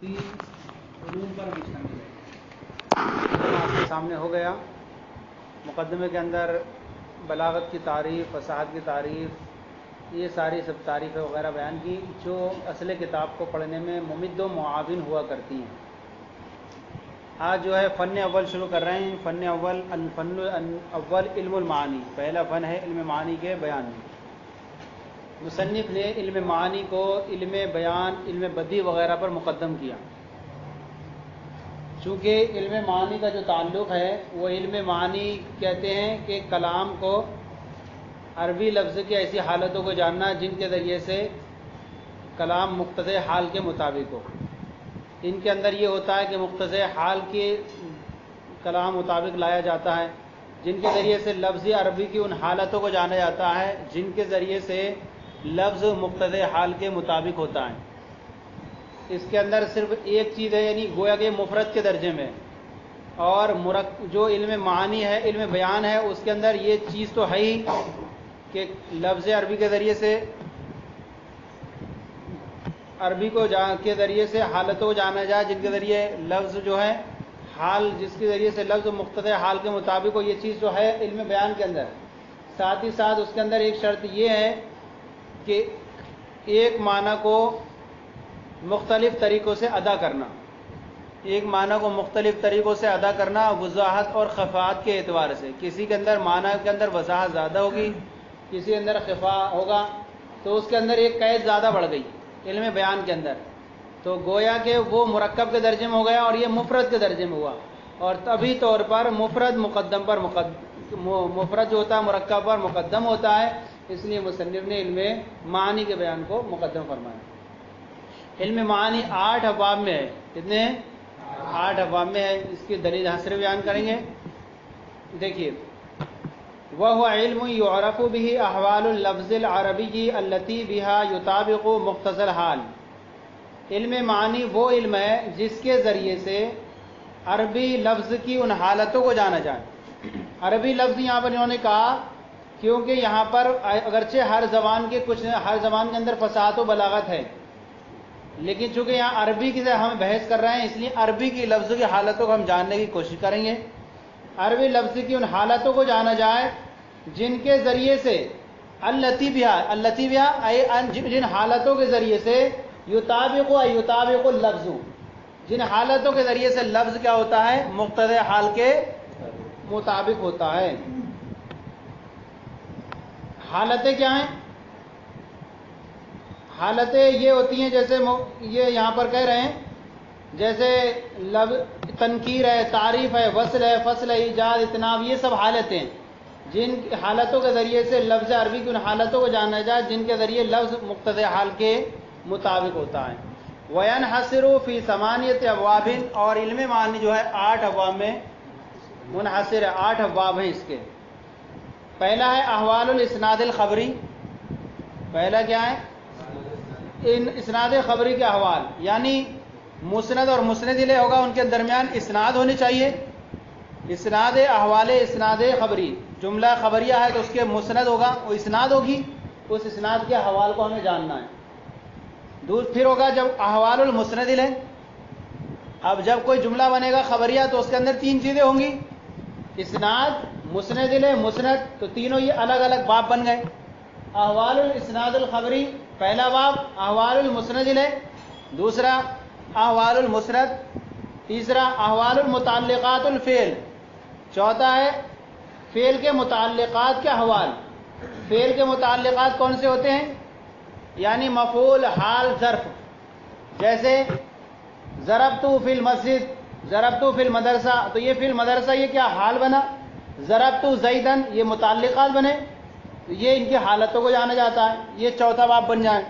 علوم پر مشتمل ہے۔ آپ کے سامنے ہو گیا مقدمے کے اندر بلاغت کی تعریف، فصاحت کی تعریف، یہ ساری سب تعریفیں وغیرہ بیان کی جو اصل کتاب کو پڑھنے میں ممد و معاون ہوا کرتی ہیں۔ آج جو ہے فن اول شروع کر رہے ہیں۔ فن اول علم المعانی، پہلا فن ہے علم معانی کے بیان میں۔ مصنف نے علم معانی کو علم بیان، علم بدیع وغیرہ پر مقدم کیا، چونکہ علم معانی کا جو تعلق ہے وہ علم معانی کہتے ہیں کہ کلام کو، عربی لفظ کی ایسی حالتوں کو جاننا جن کے ذریعے سے کلام مقتضی حال کے مطابق ہو۔ ان کے اندر یہ ہوتا ہے کہ مقتضی حال کے کلام مطابق لایا جاتا ہے، جن کے ذریعے سے لفظ عربی کی ان حالتوں کو جانا جاتا ہے جن کے ذریعے سے لفظ مقتضی حال کے مطابق ہوتا ہے۔ اس کے اندر صرف ایک چیز ہے، یعنی گویا کہ مفرد کے درجے میں، اور جو علم معانی ہے، علم بیان ہے، اس کے اندر یہ چیز تو ہے ہی کہ لفظ عربی کے ذریعے سے، عربی کو کے ذریعے سے حالتوں کو جانا جائے جن کے ذریعے لفظ جو ہے حال، جس کے ذریعے سے لفظ مقتضی حال کے مطابق ہو، یہ چیز جو ہے علم بیان کے اندر۔ ساتھ ہی ساتھ اس کے اندر ایک شرط یہ ہے کہ ایک معنی کو مختلف طریقوں سے ادا کرنا، ایک معنی کو مختلف طریقوں سے ادا کرنا وضاحت اور خفاءت کے اعتبار سے۔ کسی کے اندر معنی کے اندر وضاحت زیادہ ہوگی، کسی کے اندر خفاء ہوگا، تو اس کے اندر ایک قید زیادہ بڑھ گئی علم بیان کے اندر، تو گویا کہ وہ مرکب کے درجے میں ہو گیا اور یہ مفرد کے درجے میں ہوا، اور طبعی طور پر مفرد مقدم پر مفرد جو ہوتا ہے مرکب پر مقدم ہوتا ہے، اس لیے مصنف نے علم معانی کے بیان کو مقدم فرمایا۔ علم معانی 8 ابواب میں ہے۔ کتنے؟ 8 ابواب میں ہے۔ اس کی دلیل حاصل بیان کریں گے۔ دیکھیے، وَهُوَ عِلْمٌ يُعْرَفُ بِهِ أَحْوَالُ اللَّفْظِ الْعَرَبِيِّ الَّتِي بِهَا يُطَابِقُ مُقْتَضَى الْحَالِ۔ علم معنی وہ علم ہے جس کے ذریعے سے عربی لفظ کی ان حالتوں کو جانا جائے۔ عربی لفظ یہاں پر انہوں نے کہا کیونکہ یہاں پر اگرچہ ہر زبان کے اندر فصاحت و بلاغت ہے، لیکن چونکہ یہاں عربی کی ہم بحث کر رہے ہیں، اس لیے عربی کی لفظ کی حالتوں کو ہم جاننے کی کوشش کریں گے۔ عربی لفظ کی ان حالتوں کو جانا جائے جن کے ذریعے سے التی بہا جن حالتوں کے ذریعے سے یطابق اللفظ، جن حالتوں کے ذریعے سے لفظ کیا ہوتا ہے؟ مقتضی حال کے مطابق ہوتا ہے۔ حالتیں کیا ہیں؟ حالتیں یہ ہوتی ہیں جیسے یہ یہاں پر کہہ رہے ہیں، جیسے تنکیر ہے، تعریف ہے، وصل ہے، فصل ہے، ایجاد، اتناب، یہ سب حالتیں جن حالتوں کے ذریعے سے لفظ عربی کی ان حالتوں کو جانا جائے جن کے ذریعے لفظ مقتضی حال کے مطابق ہوتا ہے۔ وَيَنْحَصِرُ فِي 8 ابواب، اور علم معانی جو ہے 8 ابواب میں منحصر ہے۔ 8 ابواب ہیں اس کے۔ پہلا ہے احوال الاسناد الخبری۔ پہلا کیا ہے؟ اسناد خبری کے احوال، یعنی مسند اور مسند الیہ ہوگا، ان کے درمیان اسناد ہونی چاہیے۔ اسناد احوال، اسناد خبری، جملہ خبریہ ہے تو اس کے مسند ہوگا، وہ اسناد ہوگی، اس اسناد کے احوال کو ہمیں جاننا ہے۔ پھر ہوگا جب احوال المسند الیہ، اب جب کوئی جملہ بنے گا خبریہ تو اس کے اندر 3 چیزیں ہوں گی، اسناد، مسند الیہ، مسند، تو تینوں یہ الگ الگ باب بن گئے۔ احوال الاسناد الخبری پہلا باب، احوال المسند الیہ دوسرا، احوال المسند تیسرا، احوال المتعلقات الفعل چوتھا ہے فعل کے متعلقات کے احوال۔ فعل کے متعلقات کون سے ہوتے ہیں؟ یعنی مفعول، حال، ظرف۔ جیسے ضربت فی المسجد، ضربت فی المدرسہ، تو یہ فی المدرسہ یہ کیا حال بنا، ضربت زیدن یہ متعلقات بنے، تو یہ ان کی حالتوں کو جانا جاتا ہے، یہ چوتھا باب بن جائے۔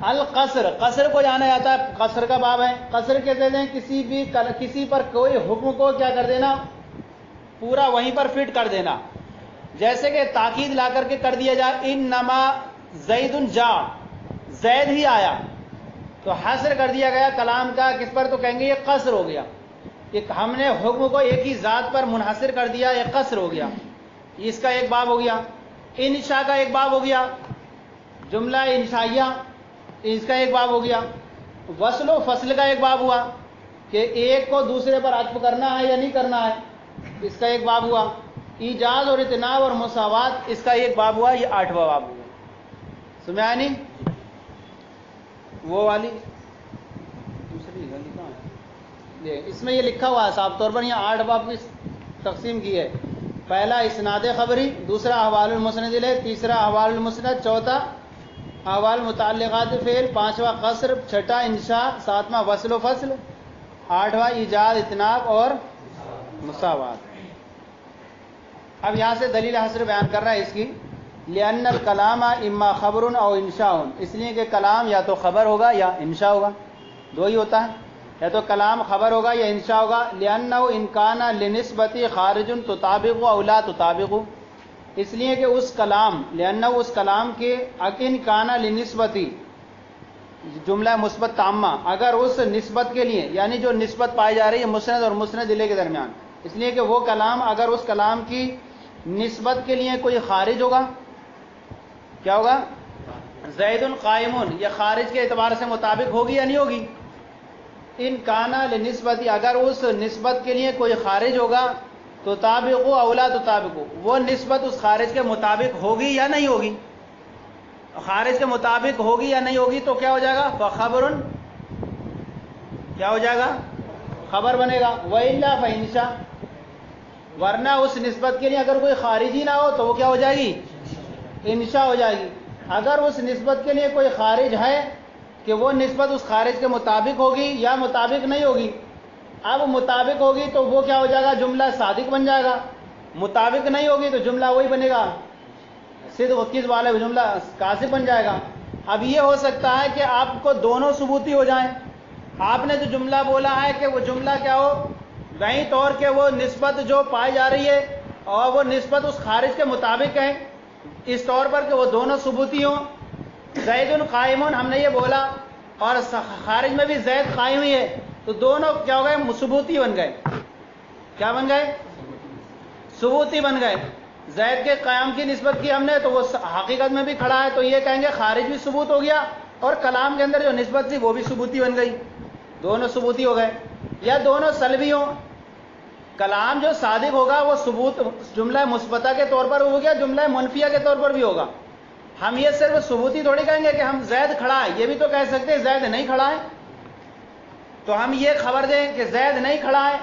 القصر، قصر کو جانا جاتا ہے، قصر کا باب ہے۔ قصر کہتے ہیں کسی پر کوئی حکم کو کیا کر دینا، پورا وہیں پر فٹ کر دینا، جیسے کہ تاکید لا کر کے کر دیا جائے انما زید جاء، زید ہی آیا، تو حصر کر دیا گیا کلام کا کس پر، تو کہیں گے یہ قصر ہو گیا، کہ ہم نے حکم کو ایک ہی ذات پر منحصر کر دیا، یہ قصر ہو گیا۔ اس کا ایک باب ہو گیا۔ انشاء کا ایک باب ہو گیا، جملہ انشائیہ، اس کا ایک باب ہو گیا۔ وصل و فصل کا ایک باب ہوا کہ ایک کو دوسرے پر عطف کرنا ہے یا نہیں کرنا ہے، اس کا ایک باب ہوا۔ ایجاز اور اتناب اور مساوات، اس کا ایک باب ہوا، یہ 8واں باب ہوا۔ سمجھا نہیں؟ وہ والی دوسری گلی کہاں ہے؟ اس میں یہ لکھا ہوا ہے صاف طور پر، یہاں 8 باب کی تقسیم کی ہے۔ پہلا اسناد خبری، دوسرا احوال المسند الیہ، تیسرا احوال المسند، چوتھا احوال متعلقات فعل، پانچواں قصر، چھٹا انشاء، ساتواں وصل و فصل، آٹھواں ایجاد اتناب اور مساوات۔ اب یہاں سے دلیل حصر بیان کر رہا ہے اس کی، لأن الکلام اما خبر او انشاء، اس لیے کہ کلام یا تو خبر ہوگا یا انشاء ہوگا، دو ہی ہوتا ہے، یا تو کلام خبر ہوگا یا انشاء ہوگا۔ لأنہ ان کان لنسبتی خارج تطابق او لا تطابق، اس لیے کہ اس کلام، لأنہ اس کلام کے ان کان لنسبتی، جملہ مثبت تامہ، اگر اس نسبت کے لیے، یعنی جو نسبت پائی جا رہی ہے مسند اور مسند الیہ کے درمیان، اس لیے کہ وہ کلام اگر اس کلام کی نسبت کے لیے کوئی خارج ہوگا، کیا ہوگا؟ زید قائمون، یہ خارج کے اعتبار سے مطابق ہوگی یا نہیں ہوگی؟ ان کانا لنسبتی، اگر اس نسبت کے لیے کوئی خارج ہوگا تو تابق او لا تطابق، وہ نسبت اس خارج کے مطابق ہوگی یا نہیں ہوگی؟ خارج کے مطابق ہوگی یا نہیں ہوگی تو کیا ہو جائے گا؟ فخبر، کیا ہو جائے گا؟ خبر بنے گا۔ وَإِلَّا فَإِنشَاء، ورنہ اس نسبت کے لیے اگر کوئی خارجی نہ ہو تو وہ کیا ہو جائے گی؟ انشاء ہو جائے گی۔ اگر اس نسبت کے لیے کوئی خارج ہے کہ وہ نسبت اس خارج کے مطابق ہوگی یا مطابق نہیں ہوگی، اب مطابق ہوگی تو وہ کیا ہو جائے گا؟ جملہ صادق بن جائے گا۔ مطابق نہیں ہوگی تو جملہ وہی بنے گا، صدق و کذب والا جملہ کاذب بن جائے گا۔ اب یہ ہو سکتا ہے کہ آپ کو دونوں ثبوتی ہو جائیں، آپ نے جو جملہ بولا ہے کہ وہ جملہ کیا ہو، وہیں طور کہ وہ نسبت جو پائی جا رہی ہے اور وہ نسبت اس خارج کے مطابق ہے، اس طور پر کہ وہ دونوں ثبوتی ہوں۔ زید قائمون ہم نے یہ بولا اور خارج میں بھی زید قائم ہی ہے، تو دونوں کیا ہو گئے؟ ثبوتی بن گئے۔ کیا بن گئے؟ ثبوتی بن گئے۔ زید کے قیام کی نسبت کی ہم نے تو وہ حقیقت میں بھی کھڑا ہے، تو یہ کہیں گے خارج بھی ثبوت ہو گیا اور کلام کے اندر جو نسبت تھی وہ بھی ثبوتی بن گئی، دونوں ثبوتی ہو گئے۔ یا دونوں سلبی ہوں، کلام جو صادق ہوگا وہ ثبوت جملہ مثبتہ کے طور پر ہو گیا، جملہ منفیہ کے طور پر بھی ہوگا۔ ہم یہ صرف ثبوتی تھوڑی کہیں گے کہ ہم زید کھڑا ہے، یہ بھی تو کہہ سکتے ہیں زید نہیں کھڑا ہے، تو ہم یہ خبر دیں کہ زید نہیں کھڑا ہے،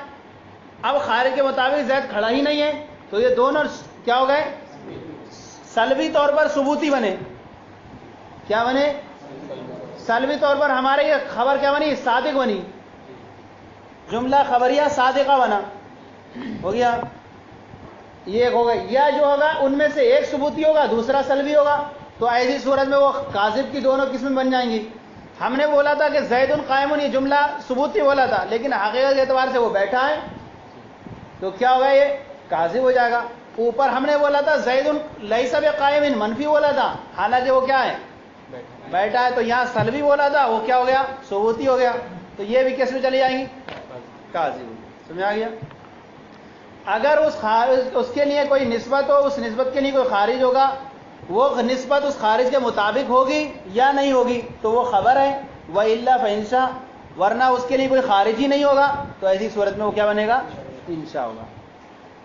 اب خارج کے مطابق زید کھڑا ہی نہیں ہے، تو یہ دونوں کیا ہو گئے؟ سلبی طور پر ثبوتی بنے۔ کیا بنے؟ سلبی طور پر ہمارے یہ خبر کیا بنی؟ صادق بنی، جملہ خبریہ صادقہ بنا، ہو گیا، یہ ایک ہو گیا۔ یا جو ہوگا ان میں سے ایک ثبوتی ہوگا دوسرا سلبی ہوگا، تو ایسی صورت میں وہ کاذب کی دونوں قسمیں بن جائیں گی۔ ہم نے بولا تھا کہ زید قائم، یہ جملہ ثبوتی بولا تھا، لیکن حقیقت کے اعتبار سے وہ بیٹھا ہے، تو کیا ہوگا؟ یہ کاذب ہو جائے گا۔ اوپر ہم نے بولا تھا زید لیس بقائم، منفی بولا تھا، حالانکہ وہ کیا ہے؟ بیٹھا ہے، تو یہاں سلبی بولا تھا، وہ کیا ہو گیا؟ ثبوتی ہو گیا، تو یہ بھی کس میں چلی جائیں گی؟ کاذب۔ سمجھ آ گیا؟ اگر اس کے لیے کوئی نسبت ہو، اس نسبت کے لیے کوئی خارج ہوگا، وہ نسبت اس خارج کے مطابق ہوگی یا نہیں ہوگی تو وہ خبر ہے۔ وَإِلَّا فَإِنشَاء، ورنہ اس کے لیے کوئی خارج ہی نہیں ہوگا تو ایسی صورت میں وہ کیا بنے گا؟ انشاء ہوگا۔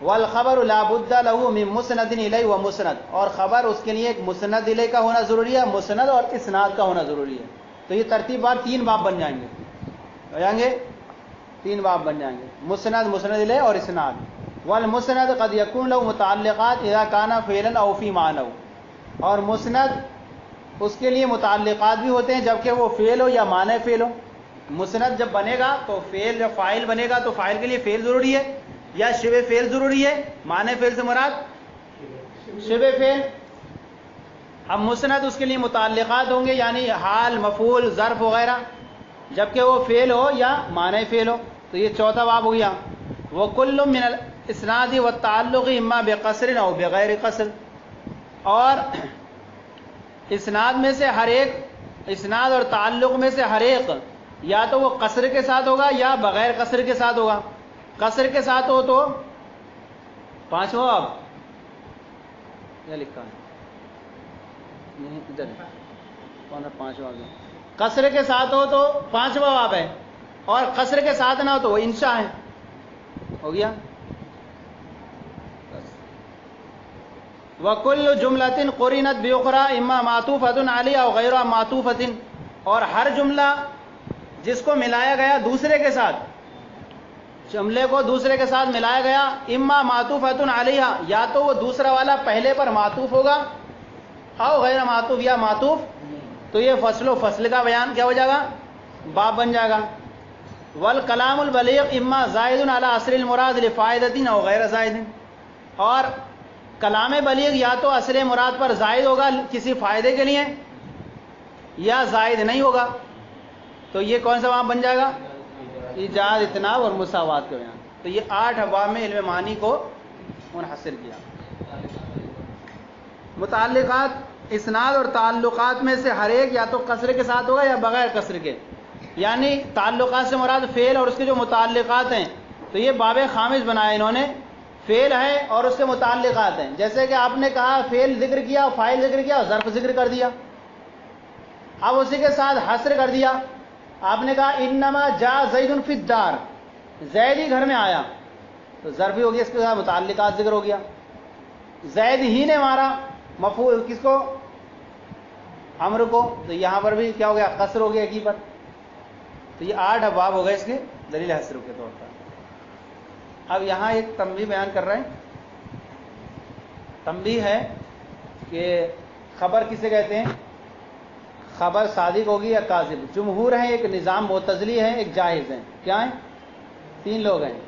والخبر لا بد له من مسند الیہ و مسند، اور خبر اس کے لیے ایک مسند الیہ کا ہونا ضروری ہے، مسند اور اسناد کا ہونا ضروری ہے۔ تو یہ ترتیب بار 3 باب بن جائیں گے، ہو جائیں گے 3 باب بن جائیں گے، مسند، مسند الیہ اور اسناد۔ والمسند قد یکون له متعلقات اذا کان فعلا او فی معنی، اور مسند اس کے لیے متعلقات بھی ہوتے ہیں جبکہ وہ فعل ہو یا معنی فعل ہو۔ مسند جب بنے گا تو فعل، جب فاعل بنے گا تو فاعل کے لیے فعل ضروری ہے یا شبہ فعل ضروری ہے، معنی فعل سے مراد شبہ فعل۔ اب مسند اس کے لیے متعلقات ہوں گے یعنی حال، مفعول، ظرف وغیرہ، جبکہ وہ فعل ہو یا معنی فعل ہو۔ تو یہ چوتھا باب ہو گیا۔ وَكُلٌّ مِّنَ الْإِسْنَادِ وَالتَّعَلُّقِ إِمَّا بِقَصْرٍ أَوْ بِغَيْرِ قَصْرٍ، اور اسناد میں سے ہر ایک، اسناد اور تعلق میں سے ہر ایک یا تو وہ قصر کے ساتھ ہوگا یا بغیر قصر کے ساتھ ہوگا۔ قصر کے ساتھ ہو تو 5واں باب، کیا لکھا ہے؟ نہیں ادھر ہے، 5واں باب۔ قصر کے ساتھ ہو تو 5واں باب ہے، اور قصر کے ساتھ نہ ہو تو وہ انشاء ہے. ہو گیا. وَكُلُّ جُمْلَةٍ قُرِنَتْ بِأُخْرَى إِمَّا مَعْطُوفَةٌ عَلَيْهَا أَوْ غَيْرُهَا مَعْطُوفَةٍ، اور ہر جملہ جس کو ملایا گیا دوسرے کے ساتھ، جملے کو دوسرے کے ساتھ ملایا گیا، اما معطوفۃ علیہا، یا تو وہ دوسرا والا پہلے پر معطوف ہوگا، او غیر معطوف، یا معطوف، تو یہ فصل و فصل کا بیان کیا ہو جائے گا، باب بن جائے گا. والکلام البلیغ اما زائد علی اصل المراد لفائدۃ او غیر زائد، اور کلام بلیغ یا تو اصل مراد پر زائد ہوگا کسی فائدے کے لیے، یا زائد نہیں ہوگا. تو یہ کون سا باب بن جائے گا، ایجاز، اتناب اور مساوات کے بیان. تو یہ 8 ابواب میں علم معنی کو منحصر کیا. متعلقات، اسناد اور تعلقات میں سے ہر ایک یا تو قصر کے ساتھ ہوگا یا بغیر قصر کے، یعنی تعلقات سے مراد فعل اور اس کے جو متعلقات ہیں. تو یہ باب خامس بنایا انہوں نے، فعل ہے اور اس کے متعلقات ہیں. جیسے کہ آپ نے کہا فعل ذکر کیا، فاعل ذکر کیا، ظرف ذکر کر دیا، اب اسی کے ساتھ حصر کر دیا. آپ نے کہا انما جاء زید فی الدار، زید ہی گھر میں آیا، تو ظرف ہی ہو گیا، اس کے ساتھ متعلقات ذکر ہو گیا. زید ہی نے مارا، مفعول کس کو، عمرو کو، تو یہاں پر بھی کیا ہو گیا، قصر ہو گیا ایک ہی پر. تو یہ 8 ابواب ہو گئے اس کے دلیل حصر کے طور پر. اب یہاں ایک تنبیہ بیان کر رہے ہیں. تنبیہ ہے کہ خبر کسے کہتے ہیں، خبر صادق ہوگی یا کاذب. جمہور ہیں، ایک نظام معتزلی ہے، ایک جاہز ہیں. کیا ہیں، 3 لوگ ہیں.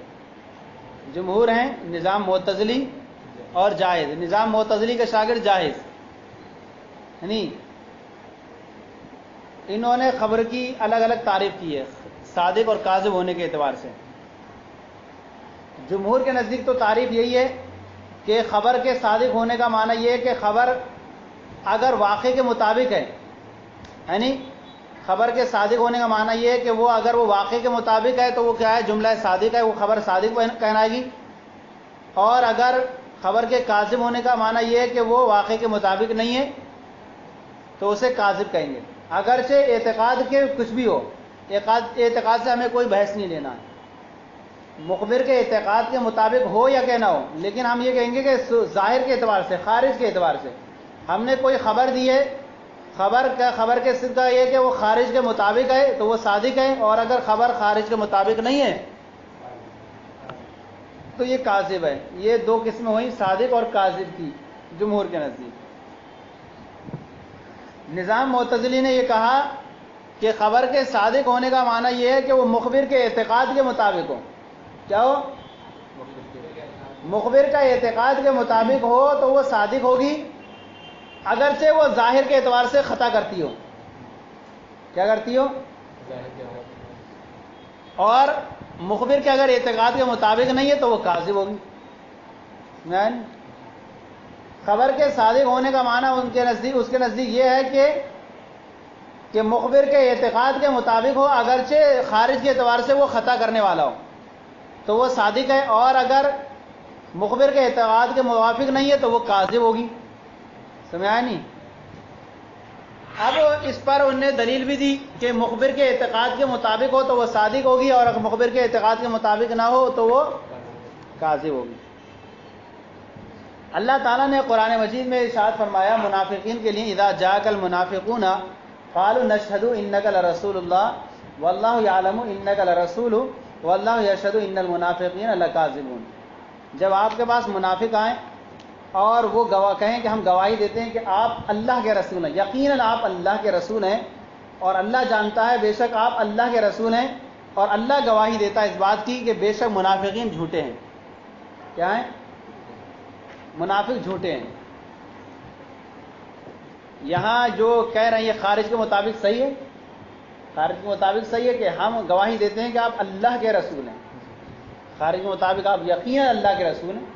جمہور ہیں، نظام معتزلی اور جاہز. نظام معتزلی کے شاگرد جاہز، یعنی انہوں نے خبر کی الگ الگ تعریف کی ہے صادق اور کاذب ہونے کے اعتبار سے. جمہور کے نزدیک تو تعریف یہی ہے کہ خبر کے صادق ہونے کا معنی یہ ہے کہ خبر اگر واقع کے مطابق ہے، یعنی خبر کے صادق ہونے کا معنی یہ ہے کہ وہ اگر وہ واقع کے مطابق ہے تو وہ کیا ہے، جملہ صادق ہے، وہ خبر صادق کہلائے گی. اور اگر خبر کے کاذب ہونے کا معنی یہ ہے کہ وہ واقع کے مطابق نہیں ہے تو اسے کاذب کہیں گے. اگرچہ اعتقاد کے کچھ بھی ہو، اعتقاد سے ہمیں کوئی بحث نہیں لینا ہے، مخبر کے اعتقاد کے مطابق ہو یا کہ نہ ہو، لیکن ہم یہ کہیں گے کہ ظاہر کے اعتبار سے، خارج کے اعتبار سے ہم نے کوئی خبر دی ہے، خبر کے صدق یہ کہ وہ خارج کے مطابق ہے تو وہ صادق ہے، اور اگر خبر خارج کے مطابق نہیں ہے تو یہ کاذب ہے. یہ 2 قسمیں ہوئی، صادق اور کاذب کی جمہور کے نزدیک. نظام معتزلی نے یہ کہا کہ خبر کے صادق ہونے کا معنی یہ ہے کہ وہ مخبر کے اعتقاد کے مطابق ہو. کیا ہو، مخبر کا اعتقاد کے مطابق ہو تو وہ صادق ہوگی، اگرچہ وہ ظاہر کے اعتبار سے خطا کرتی ہو. کیا کرتی ہو، اور مخبر کے اگر اعتقاد کے مطابق نہیں ہے تو وہ کاذب ہوگی. خبر کے صادق ہونے کا معنی اس کے نزدیک یہ ہے کہ مخبر کے اعتقاد کے مطابق ہو، اگرچہ خارج کے اعتبار سے وہ خطا کرنے والا ہو تو وہ صادق ہے، اور اگر مخبر کے اعتقاد کے موافق نہیں ہے تو وہ کاذب ہوگی. سمجھا نہیں؟ اب اس پر انہوں نے دلیل بھی دی کہ مخبر کے اعتقاد کے مطابق ہو تو وہ صادق ہوگی، اور اگر مخبر کے اعتقاد کے مطابق نہ ہو تو وہ کاذب ہوگی. اللہ تعالیٰ نے قرآن مجید میں ارشاد فرمایا منافقین کے لیے، اذا جاءک المنافقون قالوا نشهد انک لرسول اللہ واللہ یعلم انک لرسولہ واللہ یشہد ان المنافقین لکاذبون. جب آپ کے پاس منافق آئیں اور وہ کہیں کہ ہم گواہی دیتے ہیں کہ آپ اللہ کے رسول ہیں، یقیناً آپ اللہ کے رسول ہیں، اور اللہ جانتا ہے بے شک آپ اللہ کے رسول ہیں، اور اللہ گواہی دیتا ہے اس بات کی کہ بے شک منافقین جھوٹے ہیں. کیا ہیں، منافق جھوٹے ہیں. یہاں جو کہہ رہے ہیں یہ خارج کے مطابق صحیح ہے، خارج کے مطابق صحیح ہے کہ ہم گواہی دیتے ہیں کہ آپ اللہ کے رسول ہیں، خارج کے مطابق آپ یقیناً اللہ کے رسول ہیں،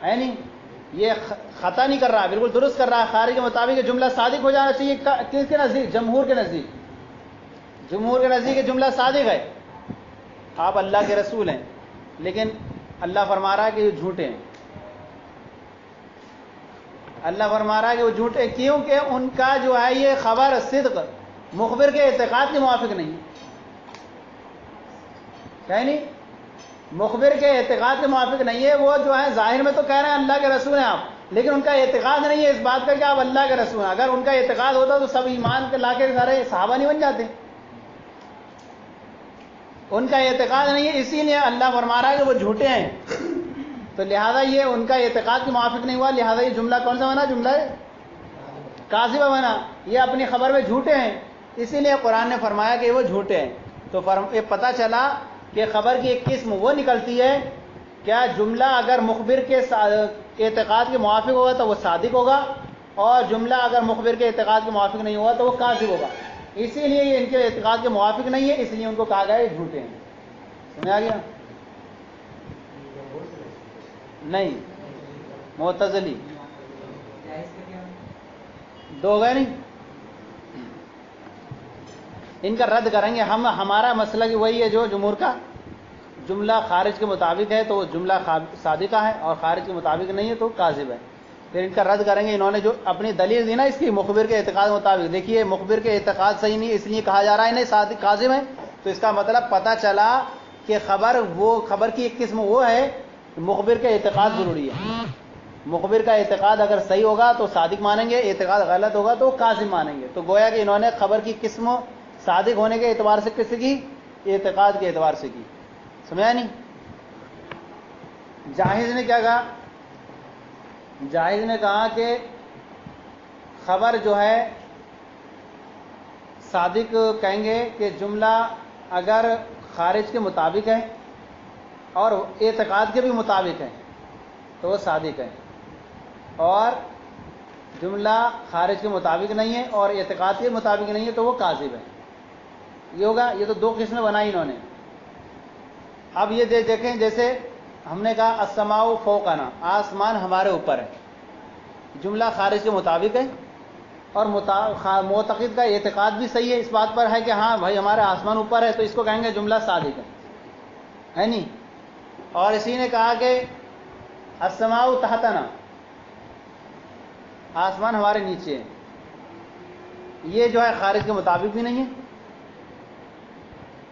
ہے نہیں؟ یہ خطا نہیں کر رہا، بالکل درست کر رہا ہے. خارج کے مطابق یہ جملہ صادق ہو جانا چاہیے. کس کے نزدیک؟ جمہور کے نزدیک. جمہور کے نزدیک یہ جملہ صادق ہے، آپ اللہ کے رسول ہیں، لیکن اللہ فرما رہا ہے کہ یہ جھوٹے ہیں. اللہ فرما رہا ہے کہ وہ جھوٹے، کیونکہ ان کا جو ہے یہ خبر صدق مخبر کے اعتقاد کے موافق نہیں ہے، کہیں نہیں، مخبر کے اعتقاد کے موافق نہیں ہے. وہ جو ہے ظاہر میں تو کہہ رہے ہیں اللہ کے رسول ہیں آپ، لیکن ان کا اعتقاد نہیں ہے اس بات کا کہ آپ اللہ کے رسول ہیں. اگر ان کا اعتقاد ہوتا تو سب ایمان کے لا کے سارے صحابہ نہیں بن جاتے. ان کا اعتقاد نہیں ہے، اسی لیے اللہ فرما رہا ہے کہ وہ جھوٹے ہیں. تو لہذا یہ ان کا اعتقاد کے موافق نہیں ہوا، لہذا یہ جملہ کون سا بنا؟ جملہ کاذبہ بنا. یہ اپنی خبر میں جھوٹے ہیں، اسی لیے قرآن نے فرمایا کہ وہ جھوٹے ہیں. تو یہ پتہ چلا کہ خبر کی ایک قسم وہ نکلتی ہے، کیا جملہ اگر مخبر کے اعتقاد کے موافق ہوگا تو وہ صادق ہوگا، اور جملہ اگر مخبر کے اعتقاد کے موافق نہیں ہوگا تو وہ کاذب ہوگا. اسی لیے یہ ان کے اعتقاد کے موافق نہیں ہے، اس لیے ان کو کہا گیا یہ جھوٹے ہیں. سمجھ آ گیا؟ نہیں، معتزلی دو گئے نہیں، ان کا رد کریں گے ہم. ہمارا مسئلہ کہ وہی ہے جو جمہور کا، جملہ خارج کے مطابق ہے تو وہ جملہ صادقہ ہے، اور خارج کے مطابق نہیں ہے تو کاذب ہے. پھر ان کا رد کریں گے. انہوں نے جو اپنی دلیل دی نا اس کی مخبر کے اعتقاد کے مطابق، دیکھیے مخبر کے اعتقاد صحیح نہیں اس لیے کہا جا رہا ہے انہیں صادق کاذب ہے. تو اس کا مطلب پتہ چلا کہ خبر کی ایک قسم وہ ہے مخبر کے اعتقاد ضروری ہے. مخبر کا اعتقاد اگر صحیح ہوگا تو صادق مانیں گے، اعتقاد غلط ہوگا تو کاذب مانیں گے. تو گویا کہ انہوں نے خبر کی قسم صادق ہونے کے اعتبار سے کس کی؟ اعتقاد کے اعتبار سے کی. سمجھا نہیں؟ جاہز نے کیا کہا؟ جاہز نے کہا کہ خبر جو ہے صادق کہیں گے کہ جملہ اگر خارج کے مطابق ہے اور اعتقاد کے بھی مطابق ہے تو وہ صادق ہے، اور جملہ خارج کے مطابق نہیں ہے اور اعتقاد کے مطابق نہیں ہے تو وہ کاذب ہے. یہ ہوگا. یہ تو دو قسمیں بنائی انہوں نے. اب یہ دیکھیں، جیسے ہم نے کہا السماء فوقنا، آسمان ہمارے اوپر ہے، جملہ خارج کے مطابق ہے اور معتقد کا اعتقاد بھی صحیح ہے، اس بات پر ہے کہ ہاں بھائی ہمارا آسمان اوپر ہے، تو اس کو کہیں گے جملہ صادق ہے نہیں. اور اسی نے کہا کہ السماء تحتنا، آسمان ہمارے نیچے ہے، یہ جو ہے خارج کے مطابق بھی نہیں ہے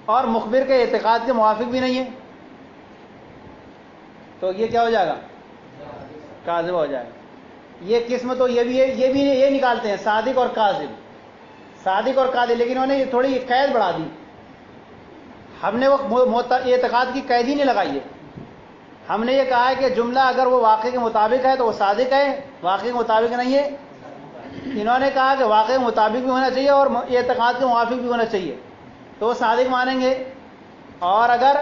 اور مخبر کے اعتقاد کے موافق بھی نہیں ہے. تو یہ کیا ہو جائے گا؟ کاذب ہو جائے گا. یہ قسم تو یہ بھی ہے، یہ نکالتے ہیں صادق اور کاذب، صادق اور کاذب. لیکن انہوں نے تھوڑی قید بڑھا دی. ہم نے وہ اعتقاد کی قید ہی نہیں لگائی ہے. ہم نے یہ کہا ہے کہ جملہ اگر وہ واقع کے مطابق ہے تو وہ صادق ہے، واقع کے مطابق نہیں ہے. انہوں نے کہا کہ واقع کے مطابق بھی ہونا چاہیے اور اعتقاد کے موافق بھی ہونا چاہیے تو وہ صادق مانیں گے، اور اگر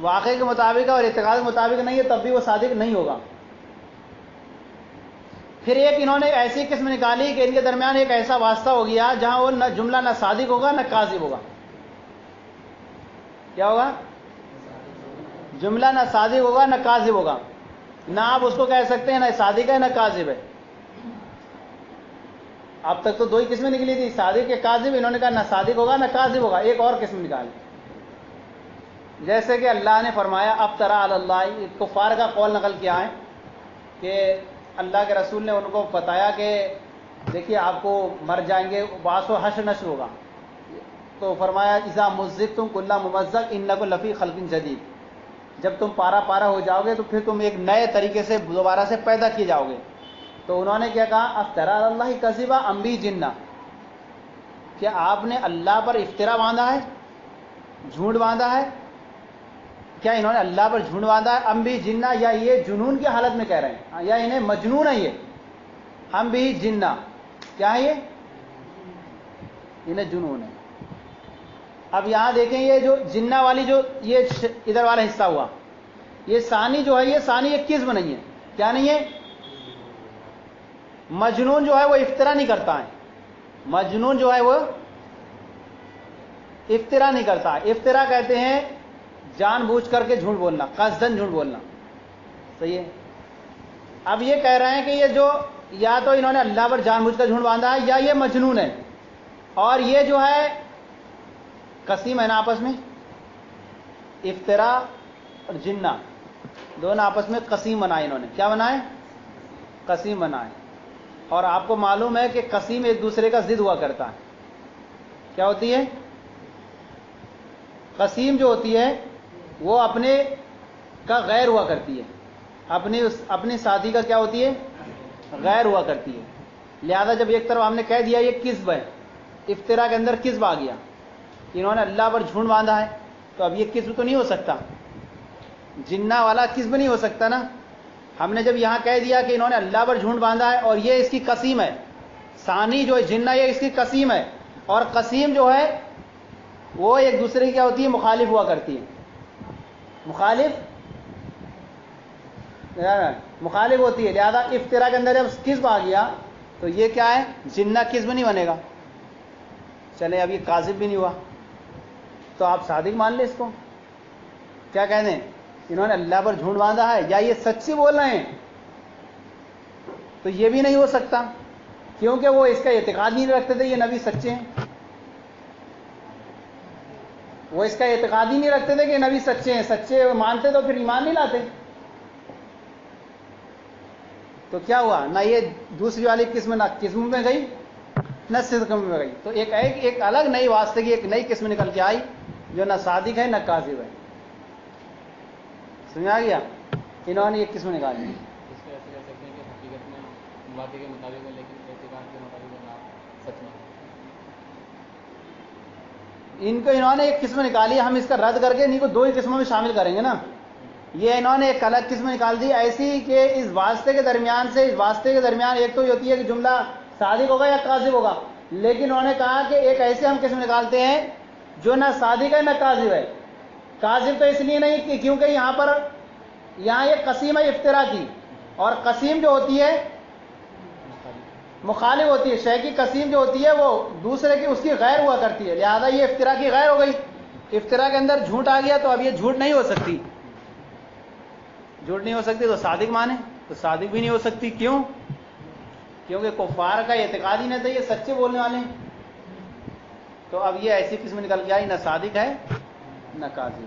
واقع کے مطابق ہے اور اعتقاد کے مطابق نہیں ہے تب بھی وہ صادق نہیں ہوگا. پھر ایک انہوں نے ایسی قسم نکالی کہ ان کے درمیان ایک ایسا واسطہ ہو گیا جہاں وہ نہ جملہ نہ صادق ہوگا نہ کاذب ہوگا. کیا ہوگا؟ جملہ نہ صادق ہوگا نہ کاذب ہوگا. نہ آپ اس کو کہہ سکتے ہیں نہ صادق ہے نہ کاذب ہے. اب تک تو دو ہی قسمیں نکلی تھی، صادق کے کاذب. انہوں نے کہا نہ صادق ہوگا نہ کاذب ہوگا. ایک اور قسم نکالی، جیسے کہ اللہ نے فرمایا افترا علی اللہ، کفار کا قول نقل کیا ہے کہ اللہ کے رسول نے ان کو بتایا کہ دیکھیے آپ کو مر جائیں گے، بعث و حشر نشر ہوگا. تو فرمایا اذا مزقتم کل ممزق انکم لفی خلق جدید، جب تم پارا پارا ہو جاؤ گے تو پھر تم ایک نئے طریقے سے دوبارہ سے پیدا کیے جاؤ گے. تو انہوں نے کیا کہا؟ افترا علی اللہ کذبا ام بہ جنہ، کیا آپ نے اللہ پر افترا باندھا ہے، جھوٹ باندھا ہے؟ کیا انہوں نے اللہ پر جھوٹ باندھا ہے؟ ام بہ جنہ، یا یہ جنون کی حالت میں کہہ رہے ہیں، یا انہیں مجنون ہے یہ؟ ام بہ جنہ کیا ہے؟ یہ انہیں جنون ہے. اب یہاں دیکھیں یہ جو جنہ والی جو یہ ادھر والا حصہ ہوا، یہ ثانی جو ہے، یہ ثانی ایک قسم نہیں ہے. کیا نہیں ہے؟ مجنون جو ہے وہ افترا نہیں کرتا ہے. مجنون جو ہے وہ افترا نہیں کرتا. افترا کہتے ہیں جان بوجھ کر کے جھوٹ بولنا، قصدن جھوٹ بولنا. صحیح ہے. اب یہ کہہ رہے ہیں کہ یہ جو یا تو انہوں نے اللہ پر جان بوجھ کر جھوٹ باندھا ہے یا یہ مجنون ہے. اور یہ جو ہے قسیم ہے نا آپس میں، افترا اور جنہ دونوں آپس میں قسیم بنائے. انہوں نے کیا بنائے؟ قسیم بنائے. اور آپ کو معلوم ہے کہ قسیم ایک دوسرے کا ضد ہوا کرتا ہے. کیا ہوتی ہے؟ قسیم جو ہوتی ہے وہ اپنے کا غیر ہوا کرتی ہے، اپنے ساتھی کا کیا ہوتی ہے؟ غیر ہوا کرتی ہے. لہذا جب ایک طرف ہم نے کہہ دیا یہ کذب ہے، افترا کے اندر کذب آ گیا، انہوں نے اللہ پر جھوٹ باندھا ہے، تو اب یہ کذب تو نہیں ہو سکتا، جنہ والا کذب نہیں ہو سکتا نا. ہم نے جب یہاں کہہ دیا کہ انہوں نے اللہ پر جھوٹ باندھا ہے اور یہ اس کی قسیم ہے، ثانی جو ہے جنہ یہ اس کی قسیم ہے، اور قسیم جو ہے وہ ایک دوسرے کی کیا ہوتی ہے؟ مخالف ہوا کرتی ہے. مخالف ہوتی ہے. لہذا افترا کے اندر جب کذب آ گیا تو یہ کیا ہے؟ جنہ کذب نہیں بنے گا. چلے اب یہ کاذب بھی نہیں ہوا تو آپ صادق مان لیں اس کو. کیا کہہ دیں؟ انہوں نے اللہ پر جھوٹ باندھا ہے یا یہ سچی بول رہے ہیں؟ تو یہ بھی نہیں ہو سکتا کیونکہ وہ اس کا اعتقاد نہیں رکھتے تھے یہ نبی سچے ہیں. وہ اس کا اعتقاد ہی نہیں رکھتے تھے کہ نبی سچے ہیں. سچے مانتے تو پھر ایمان نہیں لاتے. تو کیا ہوا؟ نہ یہ دوسری والی قسم نہ قسم میں گئی نہ صدق میں گئی. تو ایک الگ نئی واسطے کی ایک نئی قسم نکل کے آئی جو نہ صادق ہے نہ کاذب ہے. سمجھ آ گیا؟ انہوں نے ایک قسم نکالی. اس کو ایسے کہہ سکتے ہیں کہ حقیقت میں واقعے کے مطابق ہے لیکن اعتقاد کے مطابق نہ سچ میں. انہوں نے ایک قسم نکالی. ہم اس کا رد کر کے انہیں کو دو ہی قسموں میں شامل کریں گے نا. یہ انہوں نے ایک الگ قسم نکال دی ایسی کہ اس واسطے کے درمیان ایک تو یہ ہوتی ہے کہ جملہ صادق ہوگا یا کاذب ہوگا، لیکن انہوں نے کہا کہ ایک ایسے ہم قسم نکالتے ہیں جو نہ صادق ہے نہ کاذب ہے. کاذب تو اس لیے نہیں کہ کیونکہ یہاں یہ قسیم ہے افترا کی، اور قسیم جو ہوتی ہے مخالف ہوتی ہے. شے کی قسیم جو ہوتی ہے وہ دوسرے کی اس کی غیر ہوا کرتی ہے. لہذا یہ افترا کی غیر ہو گئی. افترا کے اندر جھوٹ آ گیا تو اب یہ جھوٹ نہیں ہو سکتی. تو صادق مانے تو صادق بھی نہیں ہو سکتی. کیوں؟ کیونکہ کفار کا اعتقاد ہی نہیں تھا یہ سچے بولنے والے ہیں. تو اب یہ ایسی قسم نکل کے آئی نہ صادق ہے نہ کاذب ہے.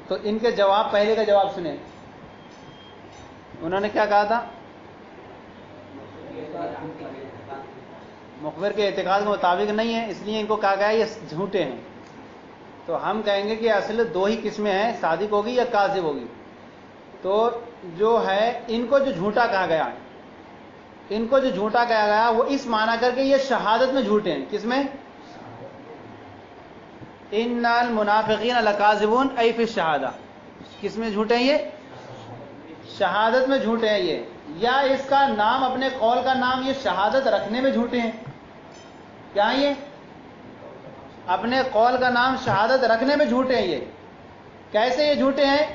تو ان کے جواب، پہلے کا جواب سنیں. انہوں نے کیا کہا تھا؟ مخبر کے اعتقاد کے مطابق نہیں ہے اس لیے ان کو کہا گیا یہ جھوٹے ہیں. تو ہم کہیں گے کہ اصل دو ہی قسمیں ہیں، صادق ہوگی یا کاذب ہوگی. تو جو ہے ان کو جو جھوٹا کہا گیا وہ اس معنی کر کے یہ شہادت میں جھوٹے ہیں. کس میں؟ ان المنافقین لکاذبون ای فی الشہادہ. کس میں جھوٹے ہیں؟ یہ شہادت میں جھوٹے ہیں یہ. یا اس کا نام، اپنے قول کا نام یہ شہادت رکھنے میں جھوٹے ہیں. کیا یہ اپنے قول کا نام شہادت رکھنے میں جھوٹے ہیں. یہ کیسے یہ جھوٹے ہیں؟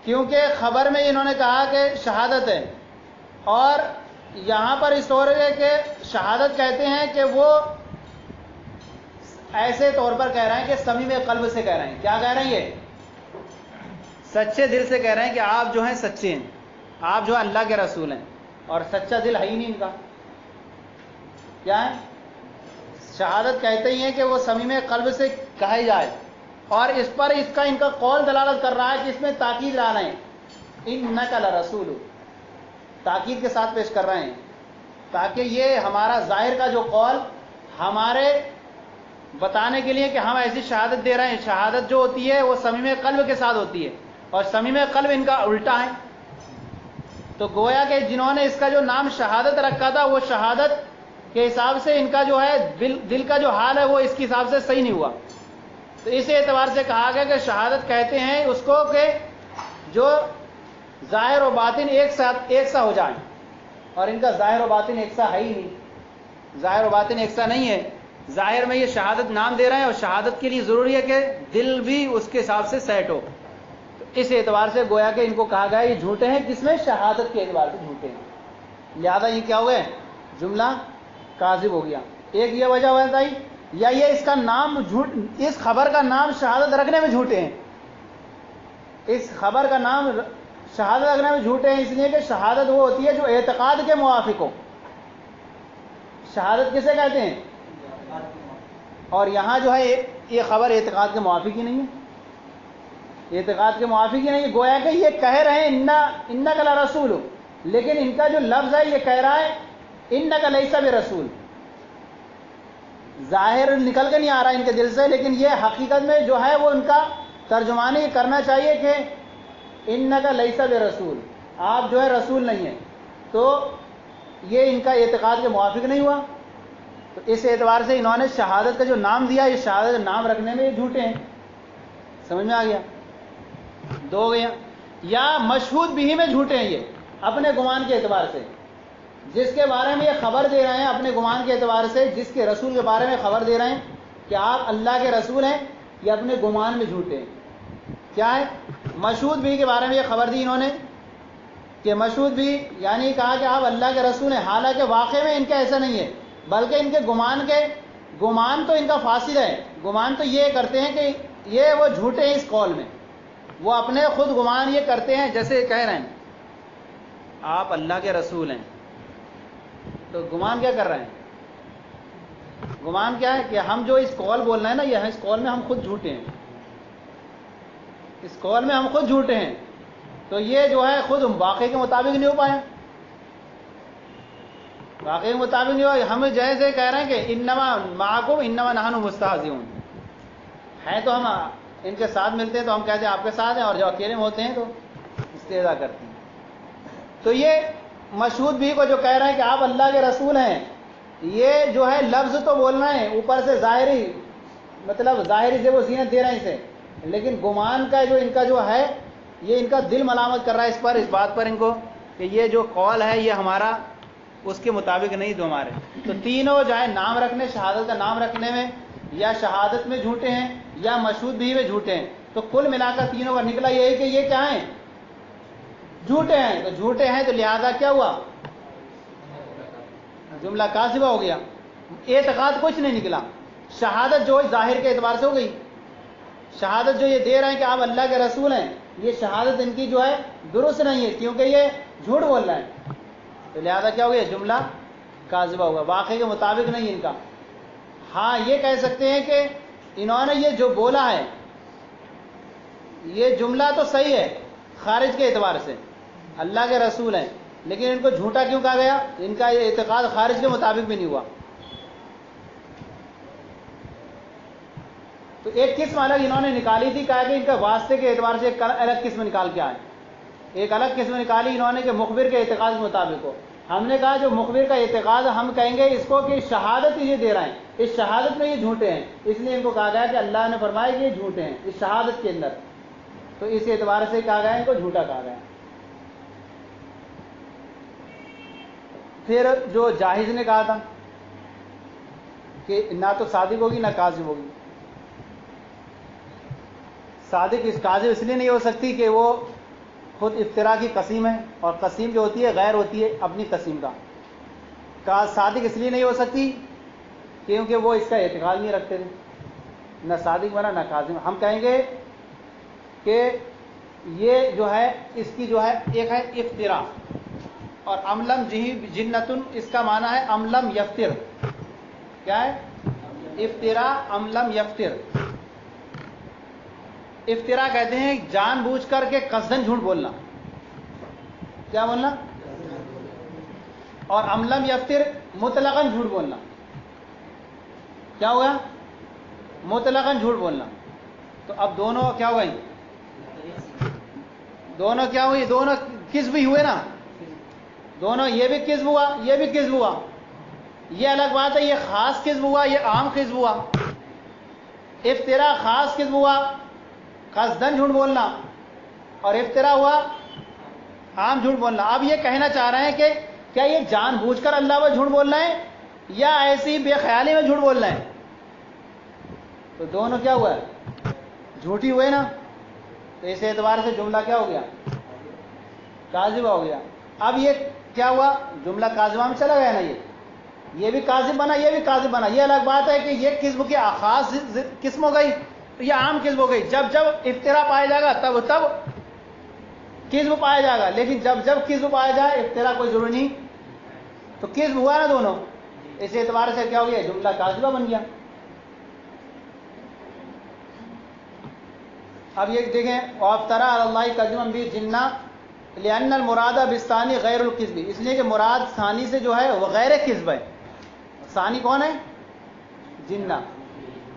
کیونکہ خبر میں انہوں نے کہا کہ شہادت ہے، اور یہاں پر اس طور ہے کہ شہادت کہتے ہیں کہ وہ ایسے طور پر کہہ رہے ہیں کہ صمیم قلب سے کہہ رہے ہیں. کیا کہہ رہے ہیں؟ یہ سچے دل سے کہہ رہے ہیں کہ آپ جو ہیں سچے ہیں، آپ جو اللہ کے رسول ہیں، اور سچا دل ہے ہی نہیں ان کا. کیا ہے؟ شہادت کہتے ہی ہیں کہ وہ صمیم قلب سے کہی جائے، اور اس پر ان کا قول دلالت کر رہا ہے کہ اس میں تاکید لا رہے ہیں. انک لرسول، تاکید کے ساتھ پیش کر رہے ہیں تاکہ یہ ہمارا ظاہر کا جو قول ہمارے بتانے کے لیے کہ ہم ایسی شہادت دے رہے ہیں. شہادت جو ہوتی ہے وہ صمیم قلب کے ساتھ ہوتی ہے، اور صمیم قلب ان کا الٹا ہے. تو گویا کہ جنہوں نے اس کا جو نام شہادت رکھا تھا وہ شہادت کے حساب سے ان کا جو ہے دل کا جو حال ہے وہ اس کے حساب سے صحیح نہیں ہوا. تو اس اعتبار سے کہا گیا کہ شہادت کہتے ہیں اس کو کہ جو ظاہر و باطن ایک سا ہو جائیں، اور ان کا ظاہر و باطن ایک سا ہے ہی نہیں. ظاہر و باطن ایک سا نہیں ہے. ظاہر میں یہ شہادت نام دے رہے ہیں، اور شہادت کے لیے ضروری ہے کہ دل بھی اس کے حساب سے سیٹ ہو. تو اس اعتبار سے گویا کہ ان کو کہا گیا یہ جھوٹے ہیں. کس میں؟ شہادت کے اعتبار سے جھوٹے ہیں. لہذا یہ کیا ہوئے؟ جملہ کاذب ہو گیا. ایک یہ وجہ ہو جاتا ہے، یا یہ اس کا نام جھوٹ، اس خبر کا نام شہادت رکھنے میں جھوٹے ہیں. اس خبر کا نام شہادت رکھنے میں جھوٹے ہیں اس لیے کہ شہادت وہ ہوتی ہے جو اعتقاد کے موافق ہو. شہادت کسے کہتے ہیں؟ اور یہاں جو ہے یہ خبر اعتقاد کے موافق ہی نہیں ہے. اعتقاد کے موافق ہی نہیں ہے. گویا کہ یہ کہہ رہے ہیں انک لرسول، لیکن ان کا جو لفظ ہے یہ کہہ رہا ہے انک لیس برسول. ظاہر نکل کے نہیں آ رہا ان کے دل سے، لیکن یہ حقیقت میں جو ہے وہ ان کا ترجمانی کرنا چاہیے کہ انک لیس برسول، آپ جو ہے رسول نہیں ہیں، تو یہ ان کا اعتقاد کے موافق نہیں ہوا. تو اس اعتبار سے انہوں نے شہادت کا جو نام دیا، یہ شہادت کا نام رکھنے میں یہ جھوٹے ہیں. سمجھ میں آ گیا؟ دو ہو گیا. یا مشہود بھی میں جھوٹے ہیں، یہ اپنے گمان کے اعتبار سے، جس کے بارے میں یہ خبر دے رہے ہیں اپنے گمان کے اعتبار سے، جس کے رسول کے بارے میں خبر دے رہے ہیں کہ آپ اللہ کے رسول ہیں، یہ اپنے گمان میں جھوٹے ہیں. کیا ہے؟ مشہود بھی کے بارے میں یہ خبر دی انہوں نے کہ مشہود بھی یعنی کہا کہ آپ اللہ کے رسول ہیں، حالانکہ واقع میں ان کا ایسا نہیں ہے، بلکہ ان کے گمان تو ان کا فاصل ہے. گمان تو یہ کرتے ہیں کہ یہ وہ جھوٹے ہیں اس قول میں، وہ اپنے خود گمان یہ کرتے ہیں، جیسے کہہ رہے ہیں آپ اللہ کے رسول ہیں، تو گمان کیا کر رہے ہیں؟ گمان کیا ہے کہ ہم جو اس قول بول رہے ہیں نا، یہ اس قول میں ہم خود جھوٹے ہیں، اس قول میں ہم خود جھوٹے ہیں. تو یہ جو ہے خود واقعے کے مطابق نہیں ہو پائے، واقعے کے مطابق نہیں ہو. ہم جیسے کہہ رہے ہیں کہ انما معکم انما نحن مستہزئون، ہے تو ہم ان کے ساتھ ملتے ہیں تو ہم کہتے ہیں آپ کے ساتھ ہیں، اور جو اکیلے میں ہوتے ہیں تو استہزاء کرتے ہیں. تو یہ مشہود بھی کو جو کہہ رہے ہیں کہ آپ اللہ کے رسول ہیں، یہ جو ہے لفظ تو بول رہے ہیں اوپر سے ظاہری، مطلب ظاہری سے وہ زینت دے رہے ہیں اسے، لیکن گمان کا جو ان کا جو ہے، یہ ان کا دل ملامت کر رہا ہے اس بات پر ان کو کہ یہ جو قول ہے یہ ہمارا اس کے مطابق نہیں تو ہمارے. تو تینوں جو ہے نام رکھنے، شہادت کا نام رکھنے میں یا شہادت میں جھوٹے ہیں یا مشہود بھی میں جھوٹے ہیں. تو کل ملا کر تینوں کا نکلا یہ ہے کہ یہ کیا ہیں؟ جھوٹے ہیں. تو جھوٹے ہیں تو لہذا کیا ہوا؟ جملہ کاذبہ ہو گیا. اعتقاد کچھ نہیں نکلا. شہادت جو ہے ظاہر کے اعتبار سے ہو گئی، شہادت جو یہ دے رہے ہیں کہ آپ اللہ کے رسول ہیں، یہ شہادت ان کی جو ہے درست نہیں ہے، کیونکہ یہ جھوٹ بول رہے ہیں. تو لہذا کیا ہو گیا؟ جملہ کاذبہ ہوگا، واقعے کے مطابق نہیں ان کا. ہاں یہ کہہ سکتے ہیں کہ انہوں نے یہ جو بولا ہے یہ جملہ تو صحیح ہے خارج کے اعتبار سے، اللہ کے رسول ہیں، لیکن ان کو جھوٹا کیوں کہا گیا؟ ان کا یہ اعتقاد خارج کے مطابق بھی نہیں ہوا. تو ایک قسم الگ انہوں نے نکالی تھی، کہا کہ ان کا واسطے کے اعتبار سے ایک الگ قسم نکال کے آئے. ایک الگ قسم نکالی انہوں نے کہ مخبر کے اعتقاد کے مطابق ہو. ہم نے کہا جو مخبر کا اعتقاد ہم کہیں گے اس کو کہ شہادت یہ دے رہے ہیں، اس شہادت میں یہ جھوٹے ہیں، اس لیے ان کو کہا گیا کہ اللہ نے فرمایا کہ یہ جھوٹے ہیں اس شہادت کے اندر. تو اس اعتبار سے کہا گیا ان کو جھوٹا کہا گیا. پھر جو جاہز نے کہا تھا کہ نہ تو صادق ہوگی نہ کاذب ہوگی. صادق کاذب اس لیے نہیں ہو سکتی کہ وہ خود افتراء کی قسیم ہے، اور قسیم جو ہوتی ہے غیر ہوتی ہے اپنی قسیم کا. صادق اس لیے نہیں ہو سکتی کیونکہ وہ اس کا اعتقاد نہیں رکھتے تھے، نہ صادق بنا نہ کاذب. ہم کہیں گے کہ یہ جو ہے اس کی جو ہے ایک ہے افتراء، اور املم جنتن اس کا معنی ہے املم یفتر. کیا ہے؟ افتراء املم یفتر. افتراء کہتے ہیں جان بوجھ کر کے قصدن جھوٹ بولنا. کیا بولنا؟ اور املم یفتر مطلقاً جھوٹ بولنا. کیا ہوا؟ مطلقاً جھوٹ بولنا. تو اب دونوں کیا ہوئے؟ دونوں کیا ہوئی؟ دونوں کذب ہی ہوئے نا. دونوں یہ بھی کذب ہوا یہ بھی کذب ہوا. یہ الگ بات ہے، یہ خاص کذب ہوا یہ عام کذب ہوا. افتراء خاص کذب ہوا قصدن جھوٹ بولنا، اور افتراء ہوا عام جھوٹ بولنا. اب یہ کہنا چاہ رہے ہیں کہ کیا یہ جان بوجھ کر اللہ پر جھوٹ بول رہے ہیں یا ایسی بے خیالی میں جھوٹ بول رہے ہیں؟ تو دونوں کیا ہوا ہے؟ جھوٹی ہوئے نا. تو اس اعتبار سے جملہ کیا ہو گیا؟ کاذبہ ہو گیا. اب یہ کیا ہوا؟ جملہ کاذبہ میں چلا گیا نا. یہ بھی کاذب بنا یہ بھی کاذب بنا. یہ الگ بات ہے کہ یہ کذب کی خاص قسم ہو گئی، یہ عام کذب ہو گئی. جب جب افتراء پایا جائے گا تب تب کذب پایا جائے گا، لیکن جب جب کذب پایا جائے افتراء کوئی ضروری نہیں. تو کذب ہوا نا دونوں. اس اعتبار سے کیا ہو گیا؟ جملہ کاذبہ بن گیا. اب یہ دیکھیں وَافْتَرَىٰ عَلَى اللَّهِ كَذِبًا بِالْجِنَّةِ لِأَنَّ الْمُرَادَ بِالثَّانِي غَيْرُ الْكِذْبِ. اس لیے کہ مراد ثانی سے جو ہے وہ غیر کذب ہے. ثانی کون ہے؟ جنہ.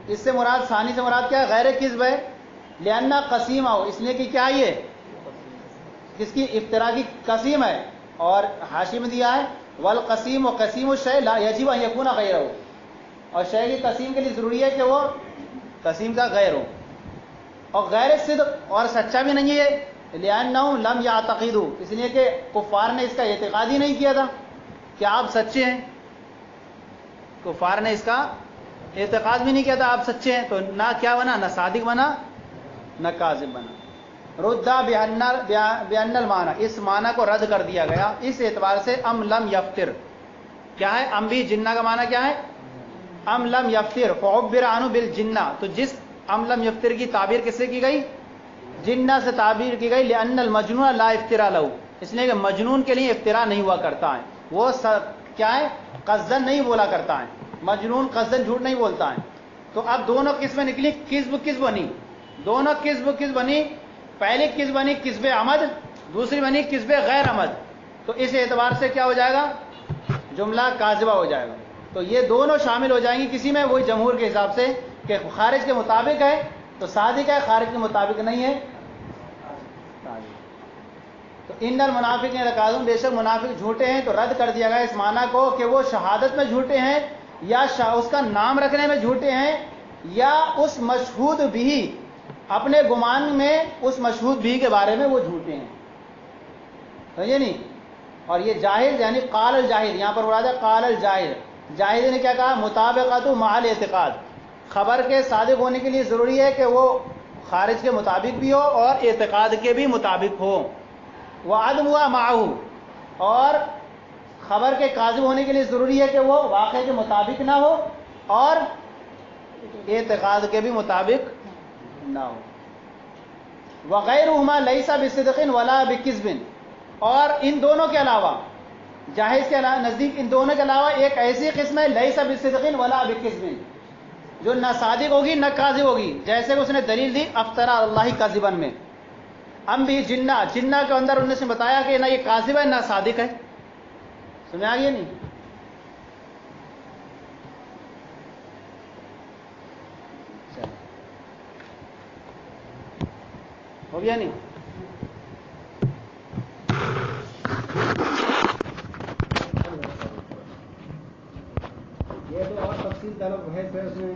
اس سے مراد ثانی سے مراد کیا ہے؟ غیر کذب ہے. لأن قسیم ہو، اس لیے کہ کیا ہے یہ کس کی افتراء کی قسیم ہے. اور حاشی میں دیا ہے والقسیم و قسیم الشیء لا یجب ان یکون غیرہ، اور شے کی قسیم کے لیے ضروری ہے کہ وہ قسیم کا غیر ہو. اور غیر صدق اور سچا بھی نہیں ہے لأنہم لم یعتقدوا، اس لیے کہ کفار نے اس کا اعتقاد ہی نہیں کیا تھا کہ آپ سچے ہیں. کفار نے اس کا اعتقاد بھی نہیں کیا تھا آپ سچے ہیں، تو نہ کیا بنا، نہ صادق بنا نہ کاذب بنا. ردا بأن المعنی، اس معنی کو رد کر دیا گیا اس اعتبار سے ام لم یفتر. کیا ہے ام بھی جنہ کا معنی کیا ہے؟ ام لم یفتر فعبر عنہ بالجنہ. تو جس ام لم یفتر کی تعبیر کس سے کی گئی؟ جنہ سے تعبیر کی گئی. لأن المجنون لا افترا لہ، اس لیے کہ مجنون کے لیے افترا نہیں ہوا کرتا ہے، وہ کیا ہے قصدن نہیں بولا کرتا ہے. مجنون قصدن جھوٹ نہیں بولتا ہے. تو اب دونوں قسمیں نکلی، کذب بنی، دونوں کذب بنی. پہلی کذب بنی کذب عمد، دوسری بنی کذب غیر عمد. تو اس اعتبار سے کیا ہو جائے گا؟ جملہ کاذبہ ہو جائے گا. تو یہ دونوں شامل ہو جائیں گی کسی میں، وہی جمہور کے حساب سے کہ خارج کے مطابق ہے تو صادق ہے، خارج کے مطابق نہیں ہے. تو ان المنافقین لکاذبون، بے شک منافق جھوٹے ہیں. تو رد کر دیا گیا اس معنی کو کہ وہ شہادت میں جھوٹے ہیں یا اس کا نام رکھنے میں جھوٹے ہیں یا اس مشہود بھی اپنے گمان میں اس مشہود بھی کے بارے میں وہ جھوٹے ہیں. سمجھے نہیں؟ اور یہ جاہد یعنی قال الجاہد، یہاں پر مراد ہے قال الجاہد. جاہد نے کیا کہا؟ مطابقت مع الاعتقاد، خبر کے صادق ہونے کے لیے ضروری ہے کہ وہ خارج کے مطابق بھی ہو اور اعتقاد کے بھی مطابق ہو. وعدم ہوا معه، اور خبر کے کاذب ہونے کے لیے ضروری ہے کہ وہ واقعے کے مطابق نہ ہو اور اعتقاد کے بھی مطابق نہ ہو. وغیرہما لیس بصدق ولا بکذب، اور ان دونوں کے علاوہ، جاہز کے نزدیک ان دونوں کے علاوہ ایک ایسی قسم ہے لیس بصدق ولا بکذب، جو نہ صادق ہوگی نہ کاذب ہوگی. جیسے کہ اس نے دلیل دی افطرا اللہ کاذبا میں. ام بھی جنہ، جنہ کے اندر انہوں نے بتایا کہ نہ یہ کاذب ہے نہ صادق ہے. سمجھ آ گیا نہیں؟ ہو گیا نہیں؟ یہ تو اور تفصیل طلب ہے پھر اس میں